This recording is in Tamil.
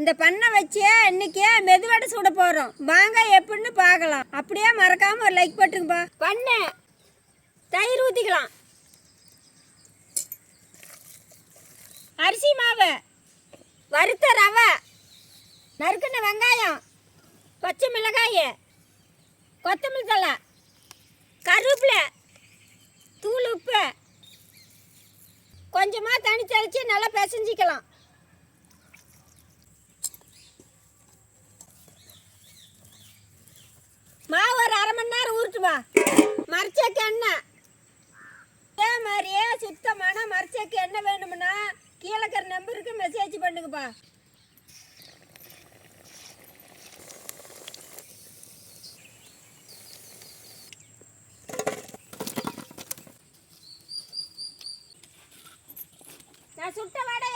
இந்த பண்ணை வச்சு இன்னைக்கு மெதுவடை சுட போகிறோம். வாங்க எப்படின்னு பார்க்கலாம். அப்படியே மறக்காமல் ஒரு லைக் போட்டுங்கப்பா. பண்ணை தயிர் ஊற்றிக்கலாம். அரிசி மாவு, வறுத்த ரவை, நறுக்குன வெங்காயம், பச்சை மிளகாய், கொத்தமல்லி தழை, கருவேப்பிலை, தூள் உப்பு, கொஞ்சமாக தண்ணி தெளித்து நல்லா பிசைஞ்சிக்கலாம். மாவு ஒரு அரை மணி நேரம் ஊறுட்டுமா. மரச்செக்கு எண்ணெய், அதே மாதிரியே சுத்தமான மரச்செக்கு எண்ணெய் வேணும்னா கீழே இருக்கிற நம்பருக்கு மெசேஜ் பண்ணுங்கப்பா. நான் சுட்ட வடை